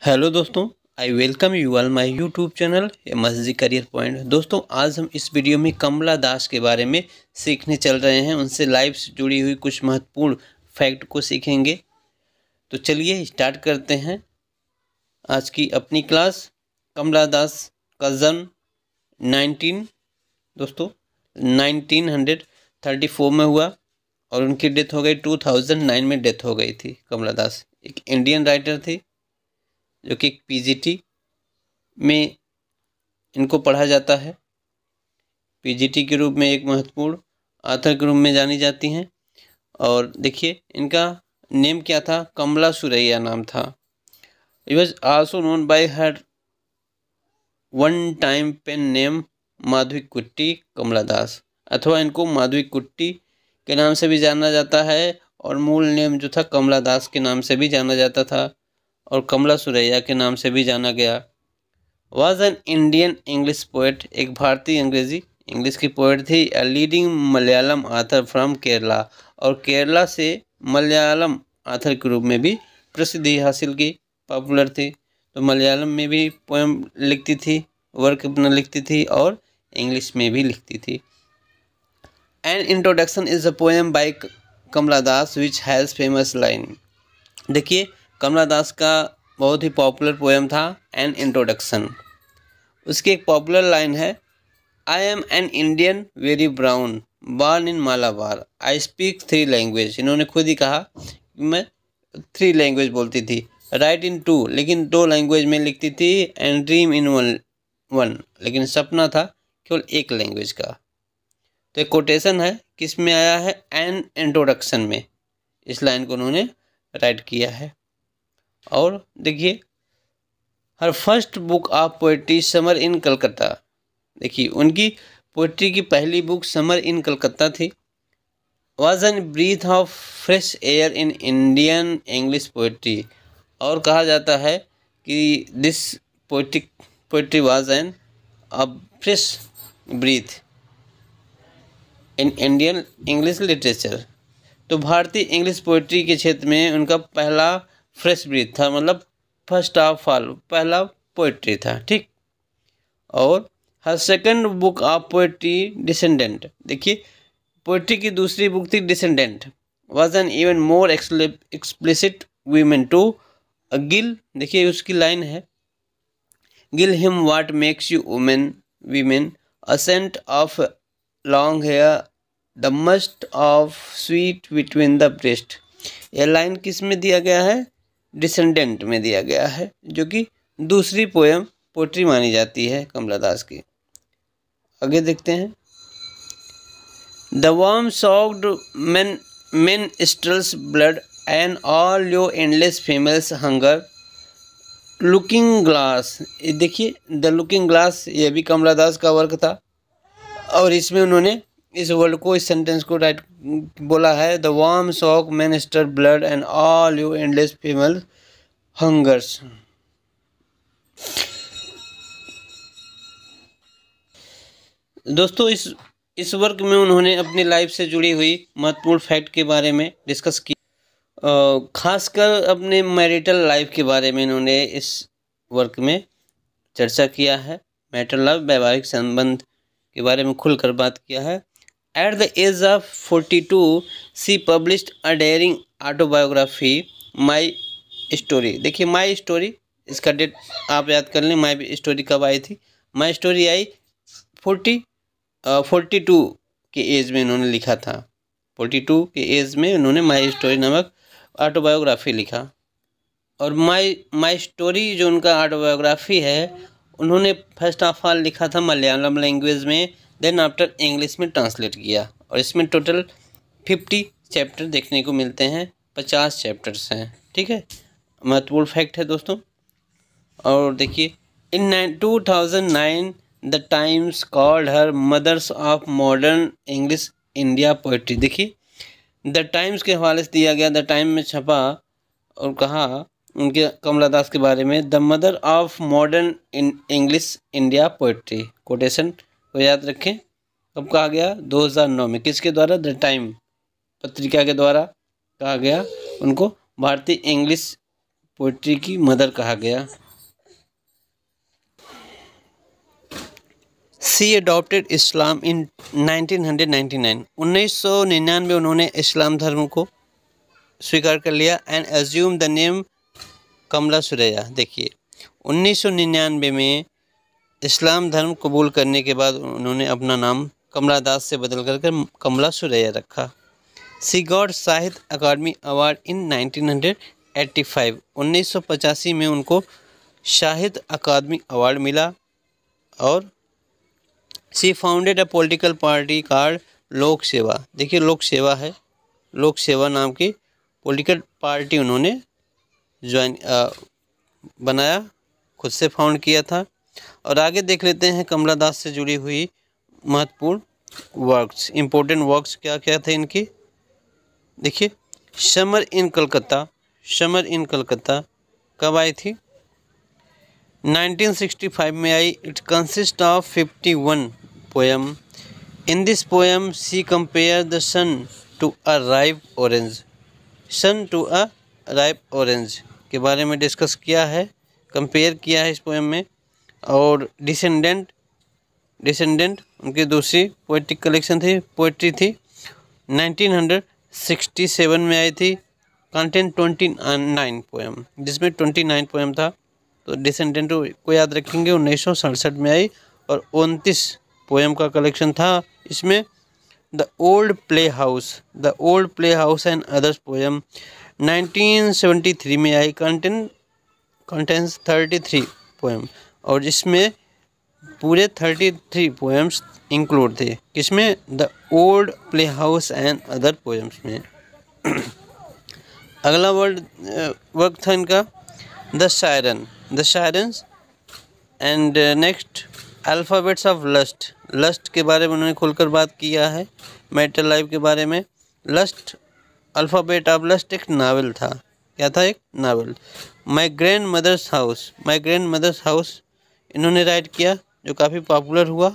Hello दोस्तों, I welcome you all my YouTube channel MSG career point. दोस्तों, आज हम इस वीडियो में कमला दास के बारे में सीखने चल रहे हैं। उनसे लाइफ से जुड़ी हुई कुछ महत्वपूर्ण फैक्ट को सीखेंगे। तो चलिए स्टार्ट करते हैं आज की अपनी क्लास। कमला दास का जन्म 1934 में हुआ और उनकी डेथ हो गई 2009 में डेथ हो गई थी। कमला दास एक इंडियन राइटर थी जो कि पीजीटी में इनको पढ़ा जाता है। पीजीटी के रूप में एक महत्वपूर्ण ऑथर के रूप में जानी जाती हैं। और देखिए इनका नेम क्या था, कमला सुरैया नाम था। It was also known by her one time pen name Madhavikutty Kamala Das, अथवा इनको माधवीकुट्टी के नाम से भी जाना जाता है और मूल नेम जो था कमला दास के नाम से भी जाना जाता था और कमला सुरैया के नाम से भी जाना गया। Was an Indian English poet, एक भारतीय इंग्लिश की पोएट थी। A leading Malayalam author from Kerala, और केरला से मलयालम आथर के रूप में भी प्रसिद्धि हासिल की, पॉपुलर थी। तो मलयालम में भी पोएम लिखती थी, वर्क अपना लिखती थी और इंग्लिश में भी लिखती थी। An introduction is a poem by Kamala Das which has famous line. देखिए कमला दास का बहुत ही पॉपुलर पोएम था एन इंट्रोडक्शन। उसकी एक पॉपुलर लाइन है, I am an Indian very brown born in Malabar, I speak 3 language. इन्होंने खुद ही कहा कि मैं 3 लैंग्वेज बोलती थी, राइट इन 2, लेकिन 2 लैंग्वेज में लिखती थी, एंड ड्रीम इन वन, लेकिन सपना था केवल 1 लैंग्वेज का। तो एक कोटेशन है, किस में आया है, एन इंट्रोडक्शन में। इस लाइन को उन्होंने राइट किया है। और देखिए her first book of poetry summer in Calcutta. देखिए उनकी पोइट्री की पहली बुक समर इन कलकत्ता थी। Was an breath of fresh air in Indian English poetry, और कहा जाता है कि this poetry was an a fresh breath in Indian English literature. तो भारतीय इंग्लिश पोइट्री के क्षेत्र में उनका पहला फ्रेश ब्रीथ था, मतलब फर्स्ट ऑफ ऑल पहला पोइट्री था, ठीक। और her second book of poetry descendant, देखिए पोइट्री की दूसरी बुक थी descendant, was an even more explicit women to गिल। देखिए उसकी लाइन है, गिल him what makes you woman women, a scent of long hair, the musk of sweat between the breast. यह लाइन किस में दिया गया है, डिसेंडेंट में दिया गया है, जो कि दूसरी पोइट्री मानी जाती है कमला दास की। आगे देखते हैं, द वर्म सॉक्ड men स्ट्रल्स blood and all your endless females hunger, looking glass. देखिए द लुकिंग ग्लास, ये भी कमला दास का वर्क था और इसमें उन्होंने इस वर्ड को, इस सेंटेंस को राइट बोला है, the warm sock menstrual blood and all you endless female hungers. दोस्तों इस वर्क में उन्होंने अपनी लाइफ से जुड़ी हुई महत्वपूर्ण फैक्ट के बारे में डिस्कस किया, खासकर अपने मैरिटल लाइफ के बारे में इन्होंने इस वर्क में चर्चा किया है। मैरिटल लाइफ, वैवाहिक संबंध के बारे में खुलकर बात किया है। At the age of 42, she published a daring autobiography, My Story। देखिए माई स्टोरी, इसका डेट आप याद कर लें, माई स्टोरी कब आई थी। माई स्टोरी आई 42 के एज में इन्होंने लिखा था। 42 के एज में उन्होंने माई स्टोरी नामक ऑटोबायोग्राफी लिखा। और माई स्टोरी जो उनका ऑटोबायोग्राफी है, उन्होंने फर्स्ट ऑफ ऑल लिखा था मलयालम लैंग्वेज में, देन आफ्टर इंग्लिश में ट्रांसलेट किया। और इसमें टोटल 50 चैप्टर देखने को मिलते हैं, 50 चैप्टर्स हैं, ठीक है। महत्वपूर्ण फैक्ट है दोस्तों। और देखिए in 2009 the Times called her mothers of modern English India poetry. देखिए द टाइम्स के हवाले से दिया गया, द टाइम में छपा और कहा उनके कमला दास के बारे में, the mother of modern English India poetry. Quotation को याद रखें, कब कहा गया, 2009 में। किसके द्वारा, द टाइम पत्रिका के द्वारा कहा गया उनको भारतीय इंग्लिश पोइट्री की मदर कहा गया। सी अडॉप्टेड इस्लाम इन 1999। 1999 उन्होंने इस्लाम धर्म को स्वीकार कर लिया एंड एज्यूम द नेम कमला सुरैया। देखिए 1999 में इस्लाम धर्म कबूल करने के बाद उन्होंने अपना नाम कमला दास से बदल कर कमला सुरैया रखा। सी गॉट साहित्य अकादमी अवार्ड इन 1985। 1985 में उनको साहित्य अकादमी अवार्ड मिला। और she founded a political party called Lok Seva. देखिए लोक सेवा है, लोक सेवा नाम की पॉलिटिकल पार्टी उन्होंने ज्वाइन बनाया, खुद से फाउंड किया था। और आगे देख लेते हैं कमला दास से जुड़ी हुई महत्वपूर्ण वर्क्स, इम्पोर्टेंट वर्क्स क्या क्या थे इनकी। देखिए summer in Calcutta, summer in Calcutta कब आई थी? 1965 में आई। It consist of 51 poem. In this poem she compare the sun to a ripe orange, sun to a ripe orange के बारे में डिस्कस किया है, कंपेयर किया है इस पोएम में। और डिसेंडेंट, डिसेंडेंट उनकी दूसरी पोएटिक कलेक्शन थी, पोएट्री थी, 1967 में आई थी। कंटेंट 29 पोएम, जिसमें 29 पोएम था। तो डिसेंडेंट को याद रखेंगे, 1967 में आई और 29 पोएम का कलेक्शन था इसमें। The old play house, the old play house and others poem 1973 में आई। कंटेंस 33 पोएम और जिसमें पूरे 33 पोएम्स इंक्लूड थे। किसमें? The old play house and other poems में। अगला वर्क था इनका the siren, the sirens. And next alphabets of lust, lust के बारे में उन्होंने खुलकर बात किया है, मैरिटल लाइफ के बारे में। लस्ट, अल्फ़ाबेट ऑफ लस्ट एक नावल था। क्या था? एक novel. My grand mothers house, my grand mothers house इन्होंने राइट किया, जो काफ़ी पॉपुलर हुआ।